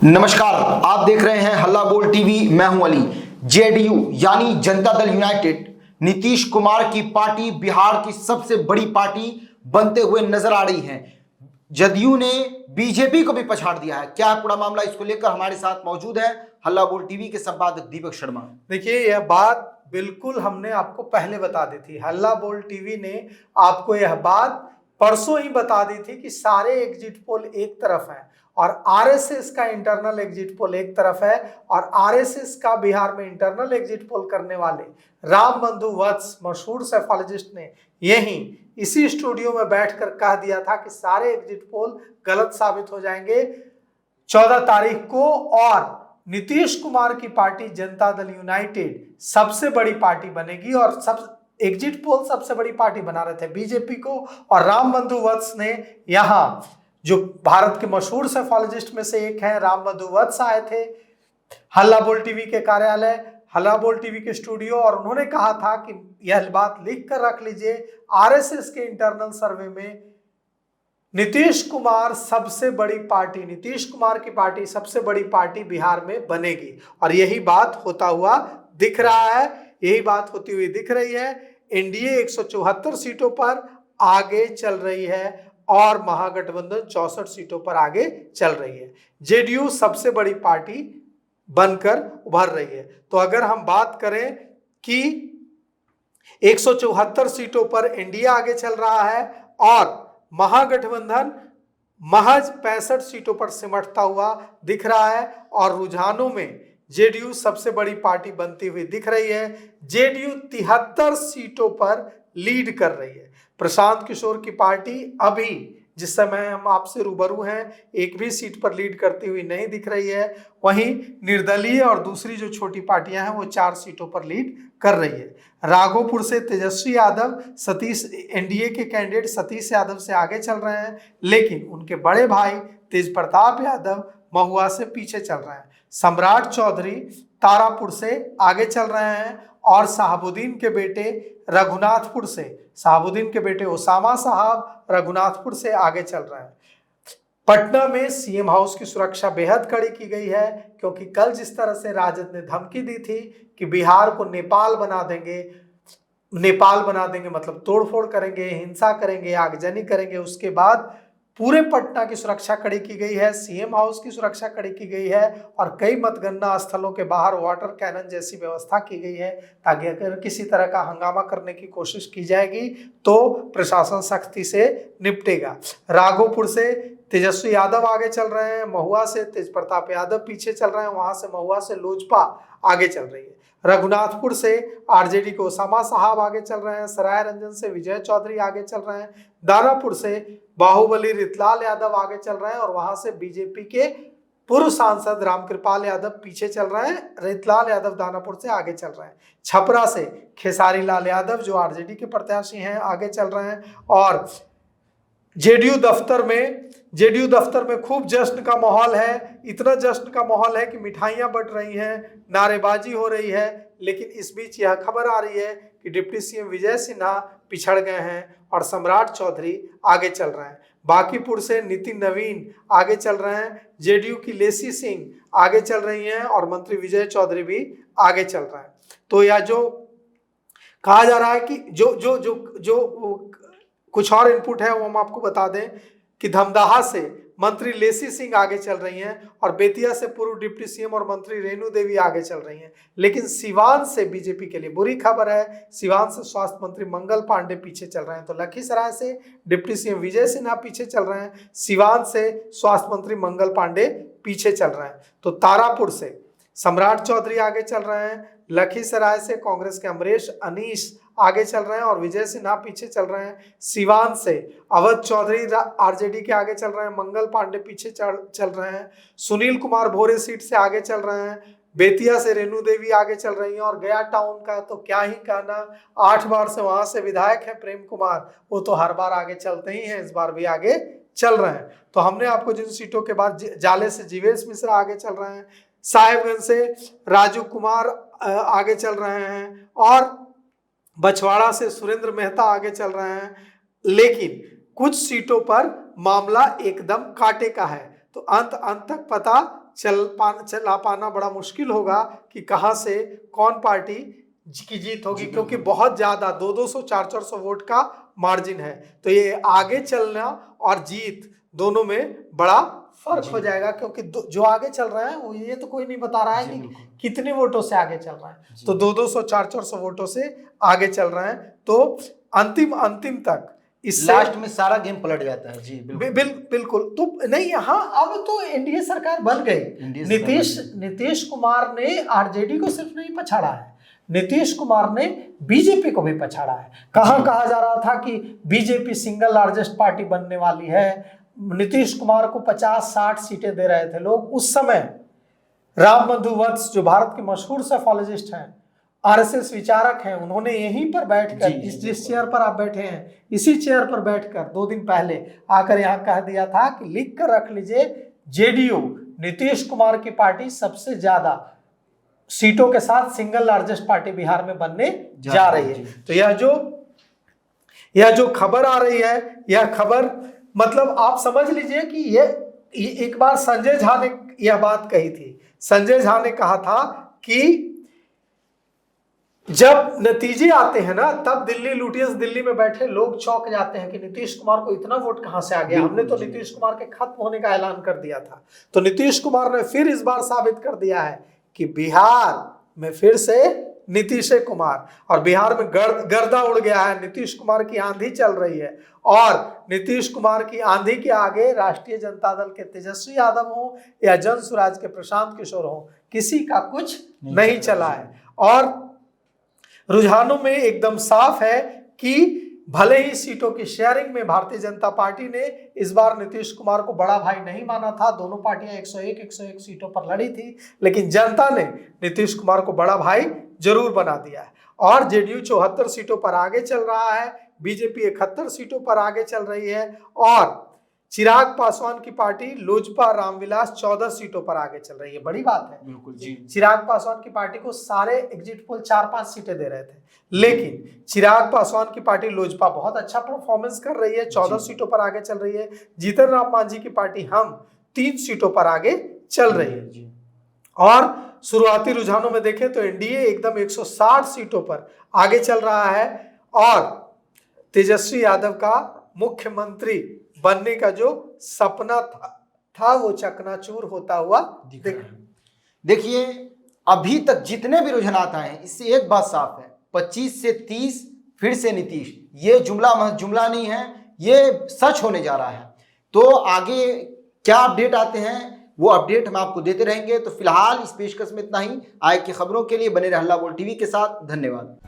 नमस्कार, आप देख रहे हैं हल्ला बोल टीवी। मैं हूं अली। जेडीयू यानी जनता दल यूनाइटेड नीतीश कुमार की पार्टी बिहार की सबसे बड़ी पार्टी बनते हुए नजर आ रही है। जदयू ने बीजेपी को भी पछाड़ दिया है। क्या है पूरा मामला, इसको लेकर हमारे साथ मौजूद है हल्ला बोल टीवी के संपादक दीपक शर्मा। देखिए, यह बात बिल्कुल हमने आपको पहले बता दी थी। हल्ला बोल टीवी ने आपको यह बात परसों ही बता दी थी कि सारे एग्जिट पोल एक तरफ है और आरएसएस का इंटरनल एग्जिट पोल एक तरफ है। और आरएसएस का बिहार में इंटरनल एग्जिट पोल करने वाले रामबंधु वत्स मशहूर सेफोलॉजिस्ट ने यहीं इसी स्टूडियो में बैठकर कह दिया था कि सारे एग्जिट पोल गलत साबित हो जाएंगे 14 तारीख को और नीतीश कुमार की पार्टी जनता दल यूनाइटेड सबसे बड़ी पार्टी बनेगी। और सब एग्जिट पोल सबसे बड़ी पार्टी बना रहे थे बीजेपी को। और रामबंधु वत्स ने यहाँ, जो भारत के मशहूर सेफोलॉजिस्ट में से एक हैं, रामबंधु वत्स आए थे हल्ला बोल टीवी के कार्यालय, हल्ला बोल टीवी के स्टूडियो, और उन्होंने कहा था कि यह बात लिख कर रख लीजिए, आरएसएस के इंटरनल सर्वे में नीतीश कुमार सबसे बड़ी पार्टी, नीतीश कुमार की पार्टी सबसे बड़ी पार्टी बिहार में बनेगी। और यही बात होता हुआ दिख रहा है, यही बात होती हुई दिख रही है। एनडीए 174 सीटों पर आगे चल रही है और महागठबंधन 64 सीटों पर आगे चल रही है। जेडीयू सबसे बड़ी पार्टी बनकर उभर रही है। तो अगर हम बात करें कि 174 सीटों पर एनडीए आगे चल रहा है और महागठबंधन महज 65 सीटों पर सिमटता हुआ दिख रहा है और रुझानों में जेडीयू सबसे बड़ी पार्टी बनती हुई दिख रही है। जेडीयू 73 सीटों पर लीड कर रही है। प्रशांत किशोर की पार्टी अभी जिस समय हम आपसे रूबरू हैं एक भी सीट पर लीड करती हुई नहीं दिख रही है। वहीं निर्दलीय और दूसरी जो छोटी पार्टियां हैं वो 4 सीटों पर लीड कर रही है। राघोपुर से तेजस्वी यादव सतीश, एनडीए के कैंडिडेट सतीश यादव से आगे चल रहे हैं, लेकिन उनके बड़े भाई तेज प्रताप यादव महुआ से पीछे चल रहे हैं। सम्राट चौधरी तारापुर से आगे चल रहे हैं और शाहबुद्दीन के बेटे रघुनाथपुर से, शाहबुद्दीन के बेटे ओसामा साहब रघुनाथपुर से आगे चल रहे हैं। पटना में सीएम हाउस की सुरक्षा बेहद कड़ी की गई है, क्योंकि कल जिस तरह से राजद ने धमकी दी थी कि बिहार को नेपाल बना देंगे, नेपाल बना देंगे मतलब तोड़फोड़ करेंगे, हिंसा करेंगे, आगजनी करेंगे, उसके बाद पूरे पटना की सुरक्षा कड़ी की गई है, सीएम हाउस की सुरक्षा कड़ी की गई है और कई मतगणना स्थलों के बाहर वाटर कैनन जैसी व्यवस्था की गई है, ताकि अगर किसी तरह का हंगामा करने की कोशिश की जाएगी तो प्रशासन सख्ती से निपटेगा। राघोपुर से तेजस्वी यादव आगे चल रहे हैं, महुआ से तेज प्रताप यादव पीछे चल रहे हैं, वहां से महुआ से लोजपा आगे चल रही है। रघुनाथपुर से आरजेडी के ओसामा साहब आगे चल रहे हैं, सराय रंजन से विजय चौधरी आगे चल रहे हैं, दानापुर से बाहुबली रितलाल यादव आगे चल रहे हैं और वहां से बीजेपी के पूर्व सांसद रामकृपाल यादव पीछे चल रहे हैं, रितलाल यादव दानापुर से आगे चल रहे हैं। छपरा से खेसारी लाल यादव जो आरजेडी के प्रत्याशी हैं आगे चल रहे हैं और जेडीयू दफ्तर में खूब जश्न का माहौल है। इतना जश्न का माहौल है कि मिठाइयां बंट रही हैं, नारेबाजी हो रही है। लेकिन इस बीच यह खबर आ रही है कि डिप्टी सीएम विजय सिन्हा पिछड़ गए हैं और सम्राट चौधरी आगे चल रहे हैं। बांकीपुर से नितिन नवीन आगे चल रहे हैं, जेडीयू की लेसी सिंह आगे चल रही हैं और मंत्री विजय चौधरी भी आगे चल रहे हैं। तो यह जो कहा जा रहा है कि जो कुछ और इनपुट है वो हम आपको बता दें कि धमदाहा से मंत्री लेसी सिंह आगे चल रही हैं और बेतिया से पूर्व डिप्टी सीएम और मंत्री रेणु देवी आगे चल रही हैं। लेकिन सिवान से बीजेपी के लिए बुरी खबर है, सिवान से स्वास्थ्य मंत्री मंगल पांडे पीछे चल रहे हैं। तो लखीसराय से डिप्टी सीएम विजय सिन्हा पीछे चल रहे हैं, सिवान से स्वास्थ्य मंत्री मंगल पांडे पीछे चल रहे हैं। तो तारापुर से सम्राट चौधरी आगे चल रहे हैं, लखीसराय से कांग्रेस के अमरीश अनीश आगे चल रहे हैं और विजय सिन्हा पीछे चल रहे हैं, सिवान से अवध चौधरी आरजेडी के आगे चल रहे हैं, मंगल पांडे पीछे चल रहे हैं, सुनील कुमार भोरे सीट से आगे चल रहे हैं, बेतिया से रेणु देवी आगे चल रही हैं और गया टाउन का तो क्या ही कहना, 8 बार से वहां से विधायक है प्रेम कुमार, वो तो हर बार आगे चलते ही हैं, इस बार भी आगे चल रहे हैं। तो हमने आपको जिन सीटों के बाद जाले से जीवेश मिश्रा आगे चल रहे हैं, साहेबगंज से राजू कुमार आगे चल रहे हैं और बछवाड़ा से सुरेंद्र मेहता आगे चल रहे हैं। लेकिन कुछ सीटों पर मामला एकदम कांटे का है, तो अंत तक पता चला पाना बड़ा मुश्किल होगा कि कहां से कौन पार्टी की जीत होगी, क्योंकि बहुत ज्यादा 200 400 वोट का मार्जिन है। तो ये आगे चलना और जीत दोनों में बड़ा फर्क हो जाएगा, क्योंकि जो आगे चल रहा है वो ये तो कोई नहीं बता रहा है कि कितने वोटों से आगे चल रहा है। तो 200 400 वोटों से आगे चल रहे हैं। तो अंतिम तक इससे लास्ट में सारा गेम पलट जाता है। जी बिल्कुल। तो नहीं, यहाँ अब तो एनडीए सरकार बन गई। नीतीश कुमार ने आरजेडी को सिर्फ नहीं पछाड़ा है, नीतीश कुमार ने बीजेपी को भी पछाड़ा है। कहा जा रहा था कि बीजेपी सिंगल लार्जेस्ट पार्टी बनने वाली है, नीतीश कुमार को 50-60 सीटें दे रहे थे लोग उस समय। राम बंधु वत्स जो भारत के मशहूर सेफोलॉजिस्ट हैं, आरएसएस विचारक हैं, उन्होंने यहीं पर बैठकर जिस चेयर पर आप बैठे हैं, इसी चेयर पर बैठकर 2 दिन पहले आकर यहाँ कह दिया था कि लिख कर रख लीजिए, जेडीयू नीतीश कुमार की पार्टी सबसे ज्यादा सीटों के साथ सिंगल लार्जेस्ट पार्टी बिहार में बनने जा रही है। तो यह जो खबर आ रही है, यह खबर मतलब आप समझ लीजिए कि ये एक बार संजय झा ने यह बात कही थी। संजय झा ने कहा था कि जब नतीजे आते हैं ना, तब दिल्ली लुटियंस दिल्ली में बैठे लोग चौंक जाते हैं कि नीतीश कुमार को इतना वोट कहां से आ गया, हमने तो नीतीश कुमार के खत्म होने का ऐलान कर दिया था। तो नीतीश कुमार ने फिर इस बार साबित कर दिया है कि बिहार में फिर से नीतीश कुमार, और बिहार में गर्दा उड़ गया है, नीतीश कुमार की आंधी चल रही है। और नीतीश कुमार की आंधी के आगे राष्ट्रीय जनता दल के तेजस्वी यादव हो या जन स्वराज के प्रशांत किशोर हो, किसी का कुछ नहीं चला है। और रुझानों में एकदम साफ है कि भले ही सीटों की शेयरिंग में भारतीय जनता पार्टी ने इस बार नीतीश कुमार को बड़ा भाई नहीं माना था, दोनों पार्टियां 101 सीटों पर लड़ी थी, लेकिन जनता ने नीतीश कुमार को बड़ा भाई जरूर बना दिया है। और जेडीयू 74 सीटों पर आगे चल रहा है, बीजेपी 71 सीटों पर आगे चल रही है, और चिराग पासवान की पार्टी लोजपा रामविलास 14 सीटों पर आगे चल रही है। बड़ी बात है। बिल्कुल जी। चिराग पासवान की पार्टी को सारे एग्जिट पोल 4-5 सीटें दे रहे थे, लेकिन चिराग पासवान की पार्टी लोजपा बहुत अच्छा परफॉर्मेंस कर रही है, 14 सीटों पर आगे चल रही है। जीतन राम मांझी की पार्टी हम 3 सीटों पर आगे चल रही है। और शुरुआती रुझानों में देखें तो एनडीए एकदम 160 सीटों पर आगे चल रहा है, और तेजस्वी यादव का मुख्यमंत्री बनने का जो सपना था वो चकनाचूर होता हुआ दिख रहा है। देखिए, अभी तक जितने भी रुझानात आए हैं, इससे एक बात साफ है, 25 से 30 फिर से नीतीश, ये जुमला नहीं है, ये सच होने जा रहा है। तो आगे क्या अपडेट आते हैं वो अपडेट हम आपको देते रहेंगे। तो फिलहाल इस पेशकश में इतना ही। आए की खबरों के लिए बने रहे हल्ला बोल टीवी के साथ। धन्यवाद।